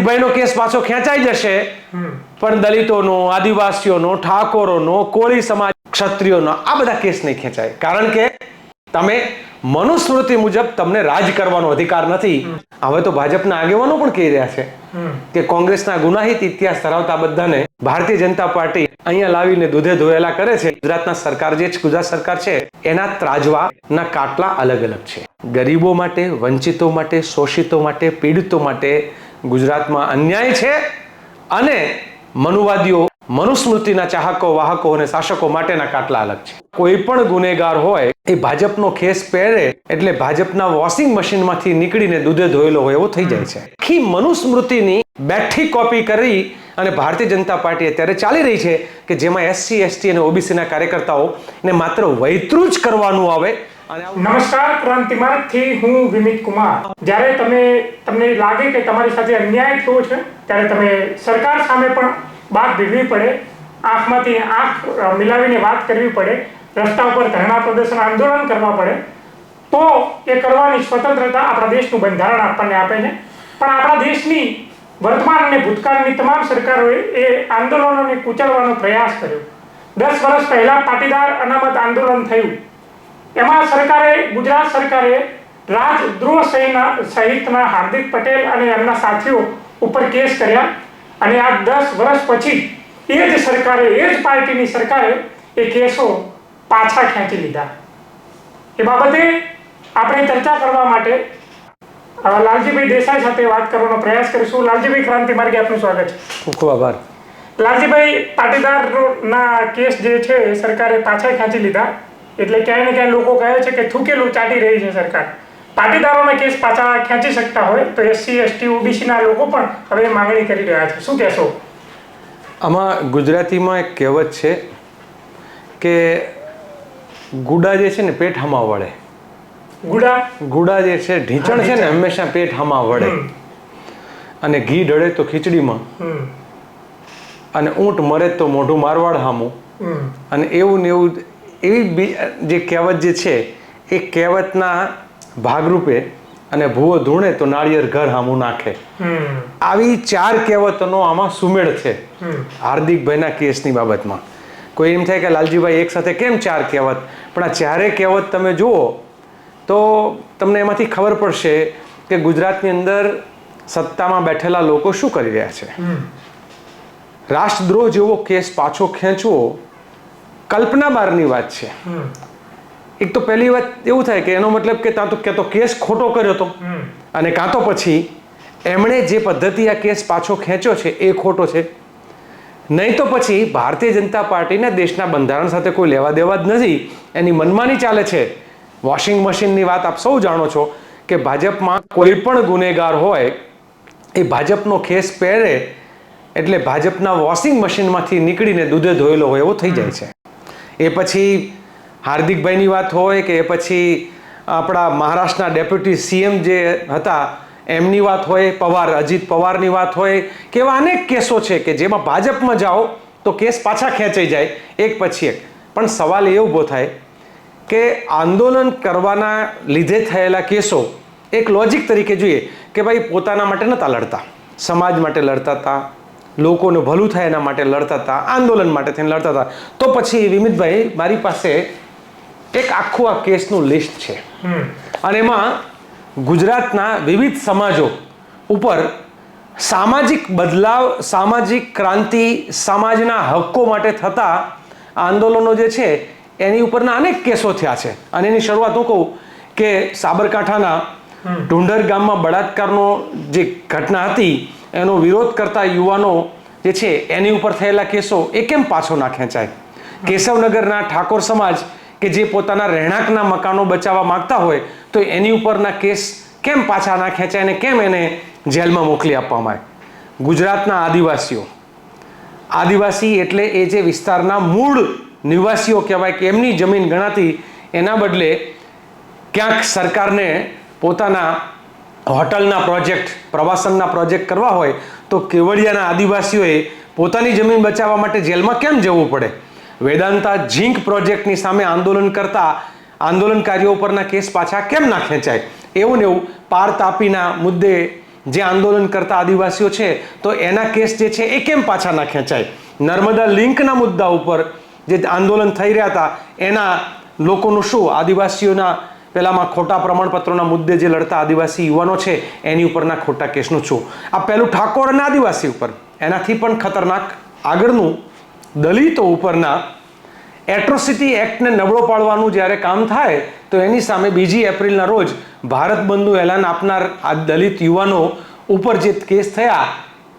ભાઈનો કેસ પાછો ખેંચાઈ જશે, પણ દલિતોનો, આદિવાસીઓનો, ઠાકોરોનો, કોળી સમાજ, ક્ષત્રિયોનો આ બધા કેસ નહીં ખેંચાય. કારણ કે તમે મનુસ્મૃતિ મુજબ તમને રાજ કરવાનો અધિકાર નથી. હવે તો ભાજપના આગેવાનો પણ કહી રહ્યા છે કે કોંગ્રેસના ગુનાહિત ઇતિહાસ ધરાવતા બધાને ભારતીય જનતા પાર્ટી અહીંયા લાવીને દૂધે ધોયેલા કરે છે. ગુજરાતના સરકાર જે છે, ગુજરાત સરકાર છે, એના ત્રાજવાના કાટલા અલગ અલગ છે. ગરીબો માટે, વંચિતો માટે, શોષિતો માટે, પીડિતો માટે ગુજરાતમાં અન્યાય છે, અને મનુવાદીઓ, મનુસ્મૃતિના ચાહકો, વાહકો અને શાસકો માટેના કાટલા અલગ છે. કોઈ પણ ગુનેગાર હોય એ ભાજપનો ખેસ પહેરે એટલે ભાજપના વોશિંગ મશીનમાંથી નીકળીને દૂધે ધોયેલો હોય એવો થઈ જાય છે. આખી મનુસ્મૃતિની બેઠી કોપી કરી અને ભારતીય જનતા પાર્ટી અત્યારે ચાલી રહી છે કે જેમાં એસસી, એસટી અને ઓબીસીના કાર્યકર્તાઓને માત્ર વૈતરું જ કરવાનું આવે. નમસ્કાર, ક્રાંતિમાર્ગથી હું વિમિત કુમાર. જ્યારે તમને લાગે કે તમારી સાથે અન્યાય થયો છે ત્યારે તમે સરકાર સામે પણ વાત ભેગવી પડે, આંખમાંથી આંખ મિલાવીને વાત કરવી પડે, રસ્તા ઉપર ધરણા પ્રદર્શન આંદોલન કરવા પડે, તો એ કરવાની સ્વતંત્રતા આપણા દેશનું બંધારણ આપણને આપે છે. પણ આપણા દેશની વર્તમાન અને ભૂતકાળની તમામ સરકારોએ એ આંદોલનોને કૂચલવાનો પ્રયાસ કર્યો. 10 વર્ષ પહેલા પાટીદાર અનામત આંદોલન થયું, એમાં ગુજરાત સરકારે રાજદ્રોહ સહિતના હાર્દિક પટેલ અને એમના સાથીઓ ઉપર કેસ કર્યા, અને આ 10 વર્ષ પછી એ જ સરકારે, એ જ પાર્ટીની સરકારે એ કેસો પાછા ખેંચી લીધા. એ બાબતે આપણે ચર્ચા કરવા માટે લાલજીભાઈ દેસાઈ સાથે વાત કરવાનો પ્રયાસ કરીશું. લાલજીભાઈ, ક્રાંતિ માર્ગે આપનું સ્વાગત છે. ખૂબ ખૂબ આભાર. લાલજીભાઈ, પાટીદારના કેસ જે છે સરકારે પાછા ખેંચી લીધા, એટલે ક્યાંય ને ક્યાંય લોકો કહે છે કે થૂકેલું ચાટી રહી છે સરકાર. પાટીદારોના કેસ પાછા ખેંચી શકતા હોય તો એસસી, એસટી, ઓબીસીના લોકો પણ હવે માંગણી કરી રહ્યા છે. શું કહેશો? આમાં ગુજરાતીમાં એક કહેવત છે કે ગુડા જે છે ને પેટ હમા વળે. ગુડા જે છે, ઢીંચણ છે ને હંમેશા પેટ હમા વળે, અને ઘી ઢળે તો ખીચડીમાં, અને ઊંટ મરે તો મોઢું મારવાડ હામું, અને એવું ને એવું. એવી જે કહેવત જે છે એ કહેવતના ભાગરૂપે અને ભૂવો ધૂણે તો નાળિયેર ઘર હામું નાખે. આવી 4 કહેવતનો આમાં સુમેળ છે હાર્દિકભાઈના કેસની બાબતમાં. કોઈ એમ થાય કે લાલજીભાઈ એક સાથે કેમ 4 કહેવત, પણ આ 4 કહેવત તમે જુઓ તો તમને એમાંથી ખબર પડશે કે ગુજરાતની અંદર સત્તામાં બેઠેલા લોકો શું કરી રહ્યા છે. રાષ્ટ્રદ્રોહ જેવો કેસ પાછો ખેંચવો કલ્પના બહારની વાત છે. એક તો પહેલી વાત એવું થાય કે એનો મતલબ કે કાં તો કેસ ખોટો કર્યો હતો, અને કાં તો પછી એમણે જે પદ્ધતિ આ કેસ પાછો ખેંચ્યો છે એ ખોટો છે. નહીં તો પછી ભારતીય જનતા પાર્ટીને દેશના બંધારણ સાથે કોઈ લેવા દેવા જ નથી, એની મનમાની ચાલે છે. વોશિંગ મશીનની વાત આપ સૌ જાણો છો કે ભાજપમાં કોઈ પણ ગુનેગાર હોય એ ભાજપનો કેસ પહેરે એટલે ભાજપના વોશિંગ મશીનમાંથી નીકળીને દૂધે ધોયેલો હોય એવો થઈ જાય છે. એ પછી હાર્દિકભાઈની વાત હોય કે એ પછી આપણા મહારાષ્ટ્રના ડેપ્યુટી સીએમ જે હતા એમની વાત હોય, અજીત પવારની વાત હોય, કે એવા અનેક કેસો છે કે જેમાં ભાજપમાં જાઓ તો કેસ પાછા ખેંચાઈ જાય એક પછી એક. પણ સવાલ એ ઊભો થાય કે આંદોલન કરવાના લીધે થયેલા કેસો એક લોજિક તરીકે જોઈએ કે ભાઈ પોતાના માટે નહોતા લડતા, સમાજ માટે લડતા હતા, લોકોનું ભલું થાય એના માટે લડતા હતા, આંદોલન માટે થઈને લડતા હતા. તો પછી વિમિતભાઈ મારી પાસે એક આખું આ કેસનું લિસ્ટ છે, અને એમાં ગુજરાતના વિવિધ સમાજો ઉપર સામાજિક બદલાવ, સામાજિક ક્રાંતિ, સમાજના હક્કો માટે થતા આંદોલનો જે છે એની ઉપરના અનેક કેસો થયા છે. અને એની શરૂઆત હું કહું કે સાબરકાંઠાના ઢુંઢર ગામમાં બળાત્કારનો જે ઘટના હતી એનો વિરોધ કરતા યુવાનો જે છે એની ઉપર થયેલા કેસો એ કેમ પાછો ના ખેંચાય. કેશવનગરના ઠાકોર સમાજ કે જે પોતાના રહેણાંકના મકાનો બચાવવા માંગતા હોય તો એની ઉપરના કેસ કેમ પાછા ના ખેંચાય અને કેમ એને જેલમાં મોકલી આપવામાં આવે. ગુજરાતના આદિવાસી એટલે એ જે વિસ્તારના મૂળ નિવાસીઓ કહેવાય કે એમની જમીન ગણાતી, એના બદલે ક્યાંક સરકારને પોતાના હોટલના પ્રોજેક્ટ, પ્રવાસનના પ્રોજેક્ટ કરવા હોય તો કેવડિયાના આદિવાસીઓએ પોતાની જમીન બચાવવા માટે જેલમાં કેમ જવું પડે. વેદાંતા ઝીંક પ્રોજેક્ટની સામે આંદોલન કરતા આંદોલનકારીઓ પરના કેસ પાછા કેમ ના ખેંચાય. એવું ને એવું પાર તાપીના મુદ્દે જે આંદોલન કરતા આદિવાસીઓ છે તો એના કેસ જે છે એ કેમ પાછા ના ખેંચાય? નર્મદા લિંકના મુદ્દા ઉપર જે આંદોલન થઈ રહ્યા હતા એના લોકોનું શું? આદિવાસીઓના પહેલામાં ખોટા પ્રમાણપત્રોના મુદ્દે જે લડતા આદિવાસી યુવાનો છે એની ઉપરના ખોટા કેસનું શું? આ પહેલું ઠાકોર અને આદિવાસી ઉપર, એનાથી પણ ખતરનાક આગળનું દલિતો ઉપરના એટ્રોસિટી એક્ટને નબળો પાડવાનું જ્યારે કામ થાય તો એની સામે 2 એપ્રિલના રોજ ભારત બંધનું એલાન આપનાર આ દલિત યુવાનો ઉપર જે કેસ થયા,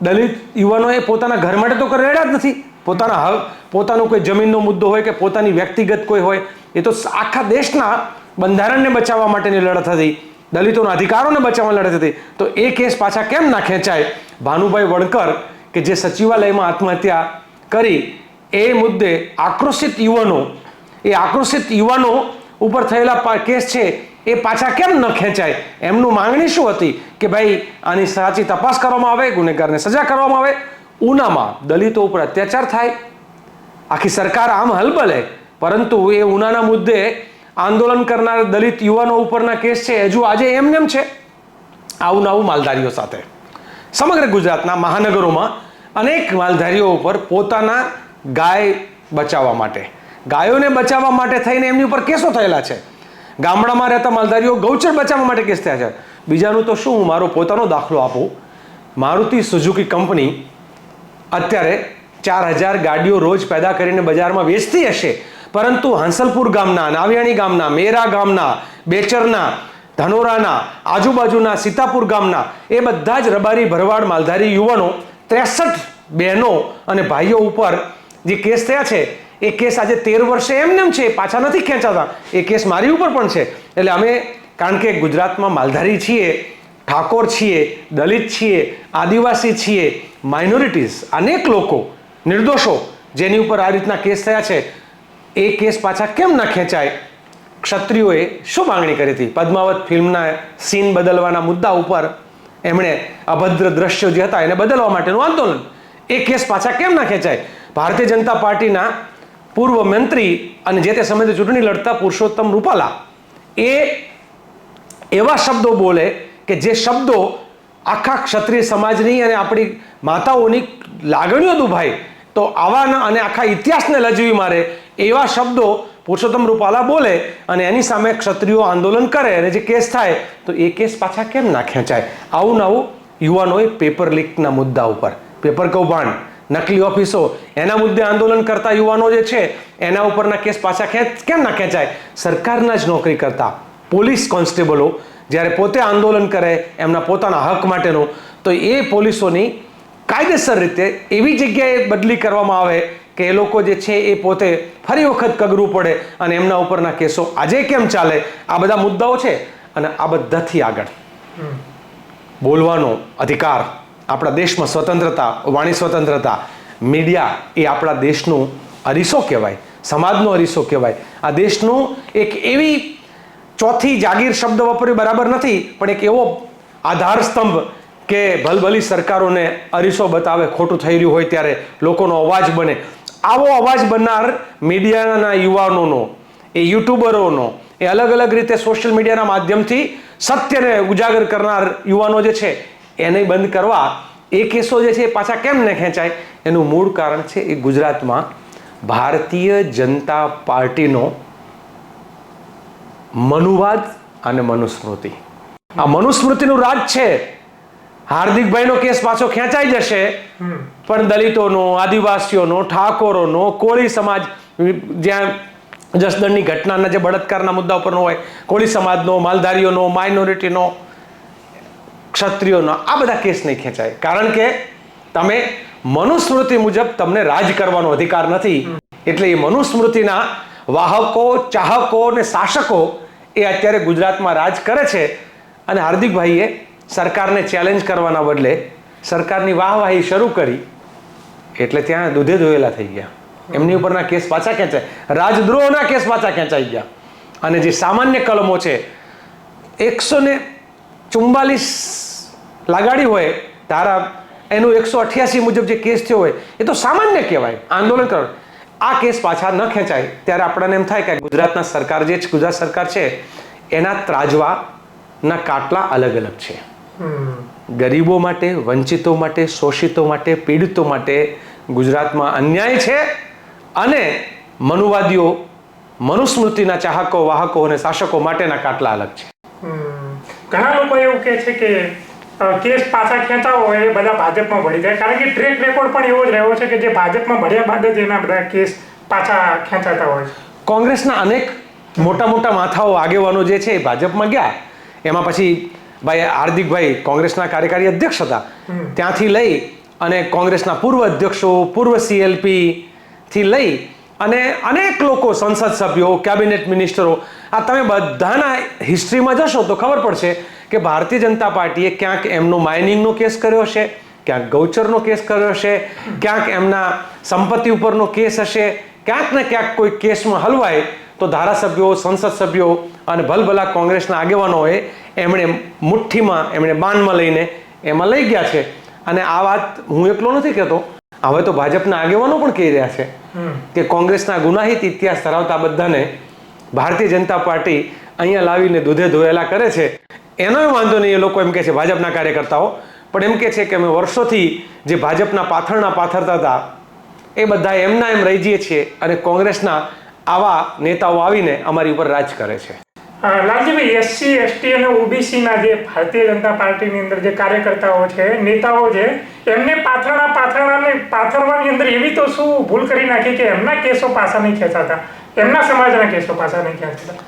દલિત યુવાનોએ પોતાના ઘર માટે તો લડ્યા જ નથી, પોતાના હક, પોતાનો કોઈ જમીનનો મુદ્દો હોય કે પોતાની વ્યક્તિગત કોઈ હોય, એ તો આખા દેશના બંધારણને બચાવવા માટેની લડત હતી, દલિતોના અધિકારોને બચાવવાની લડત હતી. તો એ કેસ પાછા કેમ ના ખેંચાય? ભાનુભાઈ વણકર કે જે સચિવાલયમાં આત્મહત્યા કરી એ મુદ્દે આક્રોશિત યુવાનો ઉપર થયેલા કેસ છે એ પાછા કેમ ન ખેંચાય? એમનું માંગણી શું હતી કે ભાઈ આની સાચી તપાસ કરવામાં આવે, ગુનેગારને સજા કરવામાં આવે. ઉનામાં દલિતો ઉપર અત્યાચાર થાય, આખી સરકાર આમ હલબલે, પરંતુ એ ઉનાના મુદ્દે આંદોલન કરનાર દલિત યુવાનો ઉપરના કેસ છે હજુ આજે એમનેમ છે. આવું નવું માલધારીઓ સાથે સમગ્ર ગુજરાતના મહાનગરોમાં અનેક માલધારીઓ ઉપર પોતાના ગાય બચાવવા માટે, ગાયોને બચાવવા માટે થઈને એમની ઉપર કેસો થયેલા છે. ગામડામાં રહેતા માલધારીઓ ગૌચર બચાવવા માટે કેસ થયા છે. બીજાનું તો શું, હું મારો પોતાનો દાખલો આપું. મારુતિ સુઝુકી કંપની અત્યારે 4000 ગાડીઓ રોજ પેદા કરીને બજારમાં વેચતી હશે, પરંતુ હંસલપુર ગામના, નાવિયાણી ગામના, મેરા ગામના, બેચરના, ધનોરાના, આજુબાજુના સીતાપુર ગામના એ બધા જ રબારી ભરવાડ માલધારી યુવાનો 63 બહેનો અને ભાઈઓ ઉપર જે કેસ થયા છે એ કેસ આજે 13 વર્ષે એમનેમ છે, પાછા નથી ખેંચાતા. એ કેસ મારી ઉપર પણ છે. એટલે અમે, કારણ કે ગુજરાતમાં માલધારી છીએ, ઠાકોર છીએ, દલિત છીએ, આદિવાસી છીએ, માઇનોરિટીઝ, અનેક લોકો નિર્દોષો જેની ઉપર આ રીતના કેસ થયા છે, એ કેસ પાછા કેમ ના ખેંચાય? ક્ષત્રિયોએ શું માંગણી કરી હતી? પદ્માવત ફિલ્મના સીન બદલવાના મુદ્દા ઉપર એમણે અભદ્ર દ્રશ્યો જે હતા એને બદલવા માટેનું આંદોલન, એ કેસ પાછા કેમ ના ખેંચાય? ભારતીય જનતા પાર્ટીના પૂર્વ મંત્રી અને જે તે સમયે ચૂંટણી લડતા પુરુષોત્તમ રૂપાલા એ એવા શબ્દો બોલે કે જે શબ્દો આખા ક્ષત્રિય સમાજની અને આપણી માતાઓની લાગણીઓ દુભાય, તો આવાના અને આખા ઇતિહાસને લજવી મારે એવા શબ્દો પુરુષોત્તમ રૂપાલા બોલે અને એની સામે ક્ષત્રિયો આંદોલન કરે અને જે કેસ થાય તો એ કેસ પાછા કેમ ના ખેંચાય? આવું નવું યુવાનોએ પેપર લીકના મુદ્દા ઉપર, પેપર કૌભાંડ, નકલી ઓફિસો, એના મુદ્દે આંદોલન કરતા યુવાનો જે છે એના ઉપરના કેસ પાછા કેમ ના ખેંચાય? સરકારના જ નોકરી કરતા પોલીસ કોન્સ્ટેબલો જ્યારે પોતે આંદોલન કરે એમના પોતાના હક માટેનું, તો એ પોલીસોની કાયદેસર રીતે એવી જગ્યાએ બદલી કરવામાં આવે કે એ લોકો જે છે એ પોતે ફરી વખત કગરવું પડે અને એમના ઉપરના કેસો આજે કેમ ચાલે? આ બધા મુદ્દાઓ છે. અને આ બધાથી આગળ બોલવાનો અધિકાર, આપણા દેશમાં સ્વતંત્રતા, વાણી સ્વતંત્રતા, મીડિયા એ આપણા દેશનું અરીસો કહેવાય, સમાજનો અરીસો કહેવાય. આ દેશનું એક એવી ચોથી જાગીર શબ્દ વાપર્યો બરાબર નથી, પણ એક એવો આધાર સ્તંભ કે ભલભલી સરકારોને અરીસો બતાવે, ખોટું થઈ રહ્યું હોય ત્યારે લોકોનો અવાજ બને. આવો અવાજ બનનાર મીડિયાના યુવાનોનો, એ યુટ્યુબરોનો, એ અલગ અલગ રીતે સોશિયલ મીડિયાના માધ્યમથી સત્યને ઉજાગર કરનાર યુવાનો જે છે એને બંધ કરવા એ કેસો જે છે એ પાછા કેમ ન ખેંચાય? એનું મૂળ કારણ છે એ ગુજરાતમાં ભારતીય જનતા પાર્ટીનો મનુવાદ અને મનુસ્મૃતિ. આ મનુસ્મૃતિનું રાજ છે. હાર્દિકભાઈનો કેસ પાછો ખેંચાઈ જશે, પણ દલિતોનો, આદિવાસીઓનો, ઠાકોરોનો, કોળી સમાજ, જ્યાં જસદણની ઘટનાના જે બળાત્કારના મુદ્દા ઉપરનો હોય, કોળી સમાજનો, માલધારીઓનો, માઇનોરિટીનો, ક્ષત્રિયોનો, આ બધા કેસ નહીં ખેંચાય. કારણ કે તમે મનુસ્મૃતિ મુજબ તમને રાજ કરવાનો અધિકાર નથી. એટલે એ મનુસ્મૃતિના વાહકો, ચાહકો અને શાસકો એ અત્યારે ગુજરાતમાં રાજ કરે છે. અને હાર્દિકભાઈએ સરકારને ચેલેન્જ કરવાના બદલે સરકારની વાહવાહી શરૂ કરી એટલે ત્યાં દૂધે ધોયેલા થઈ ગયા. એમની ઉપરના કેસ પાછા ખેંચાય, રાજદ્રોહના કેસ પાછા ખેંચાઈ ગયા. અને જે સામાન્ય કલમો છે 144 લગાડી હોય ધારા, એનું 188 મુજબ જે કેસ થયો હોય એ તો સામાન્ય કહેવાય. આંદોલન કરો, આ કેસ પાછા ન ખેંચાય ત્યારે આપણને એમ થાય કે ગુજરાતના સરકાર જે ગુજરાત સરકાર છે એના ત્રાજવાના કાટલા અલગ અલગ છે. ગરીબો માટે, વંચિતો માટે, શોષિતો માટે, પીડિતો માટે ગુજરાતમાં અન્યાય છે અને મનુવાદીઓ, મનુસ્મૃતિના ચાહકો, વાહકો અને શાસકો માટેના કાટલા અલગ છે. ઘણા લોકો એવું કહે છે કે કેસ પાછા ખેંચાવો હોય એ બધા ભાજપમાં ભળી જાય, કારણ કે ટ્રેક રેકોર્ડ પણ એવો જ રહ્યો છે કે જે ભાજપમાં ભળ્યા બાદ જ એના બધા કેસ પાછા ખેંચાતા હોય છે. કોંગ્રેસના અનેક મોટા મોટા માથાઓ, આગેવાનો જે છે એ ભાજપમાં ગયા. એમાં પછી ભાઈ હાર્દિકભાઈ કોંગ્રેસના કાર્યકારી અધ્યક્ષ હતા, ત્યાંથી લઈ અને કોંગ્રેસના પૂર્વ અધ્યક્ષો, પૂર્વ CLP થી લઈ અને અનેક લોકો, સંસદ સભ્યો, કેબિનેટ મિનિસ્ટરો, આ તમે બધાના હિસ્ટ્રીમાં જશો તો ખબર પડશે કે ભારતીય જનતા પાર્ટીએ ક્યાંક એમનો માઇનિંગનો કેસ કર્યો હશે, ક્યાંક ગૌચરનો કેસ કર્યો હશે, ક્યાંક એમના સંપત્તિ ઉપરનો કેસ હશે, ક્યાંક ને ક્યાંક કોઈ કેસમાં હલવાય તો ધારાસભ્યો, સંસદ સભ્યો અને ભલભલા કોંગ્રેસના આગેવાનોએ એમણે મુઠ્ઠીમાં, એમણે બાનમાં લઈને એમાં લઈ ગયા છે. અને આ વાત હું એકલો નથી કહેતો, હવે તો ભાજપના આગેવાનો પણ કહી રહ્યા છે કે કોંગ્રેસના ગુનાહિત ઇતિહાસ ધરાવતા બધાને ભારતીય જનતા પાર્ટી અહીંયા લાવીને દૂધે ધોયેલા કરે છે. એનોય વાંધો નહીં, એ લોકો એમ કહે છે, ભાજપના કાર્યકર્તાઓ પણ એમ કહે છે કે અમે વર્ષોથી જે ભાજપના પાથરણા પાથરતા હતા એ બધા એમના એમ રહી જઈએ છીએ અને કોંગ્રેસના આવા નેતાઓ આવીને અમારી ઉપર રાજ કરે છે. લાલજીભાઈ, SC, ST અને OBCના જે ભારતીય જનતા પાર્ટીની અંદર જે કાર્યકર્તાઓ છે, નેતાઓ છે, એમને પાથરવાની અંદર એવી તો શું ભૂલ કરી નાખી કે એમના કેસો પાછા નહીં ખેંચાતા, એમના સમાજના કેસો પાછા નહીં ખેંચાતા?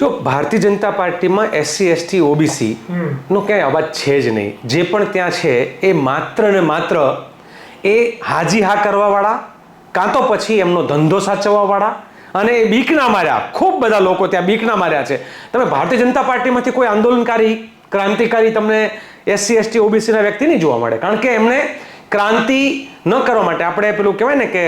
જો ભારતીય જનતા પાર્ટીમાં SC, ST, OBC નો ક્યાંય અવાજ છે જ નહીં. જે પણ ત્યાં છે એ માત્ર ને માત્ર એ હાજી હા કરવાવાળા, કાં તો પછી એમનો ધંધો સાચવવાવાળા, અને એ બીકના માર્યા. ખૂબ બધા લોકો ત્યાં બીકના માર્યા છે. તમે ભારતીય જનતા પાર્ટીમાંથી કોઈ આંદોલનકારી, ક્રાંતિકારી તમને SC, ST, OBC ના વ્યક્તિ નહીં જોવા મળે, કારણ કે એમને ક્રાંતિ ન કરવા માટે, આપણે પેલું કહેવાય ને કે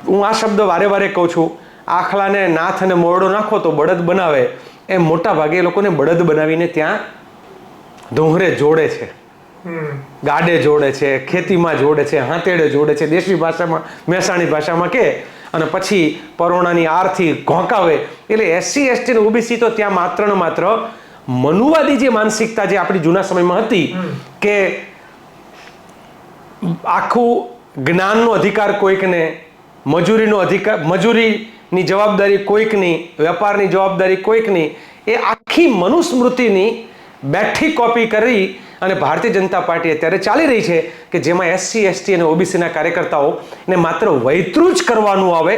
હું આ શબ્દ વારે વારે કહું છું, આખલાને નાથ અને મોરડો નાખો તો બળદ બનાવે, એમ મોટા ભાગે એ લોકોને બળદ બનાવીને ત્યાં ધોહરે જોડે છે, ગાડે જોડે છે, ખેતીમાં જોડે છે, હાથેડે જોડે છે, દેશી ભાષામાં, મહેસાણી ભાષામાં કે, અને પછી પરોણાની આરથી ઘોંકાવે. એટલે SC, ST અને OBC તો ત્યાં માત્ર ને માત્ર મનુવાદી જે માનસિકતા જે આપણી જૂના સમયમાં હતી કે આખું જ્ઞાનનો અધિકાર કોઈકને, મજૂરીનો અધિકાર, મજૂરીની જવાબદારી કોઈકની, વેપારની જવાબદારી કોઈકની, એ આખી મનુસ્મૃતિની બેઠી કોપી કરી અને ભારતીય જનતા પાર્ટી અત્યારે ચાલી રહી છે કે જેમાં SC, ST અને OBCના કાર્યકર્તાઓ ને માત્ર વૈતરું જ કરવાનું આવે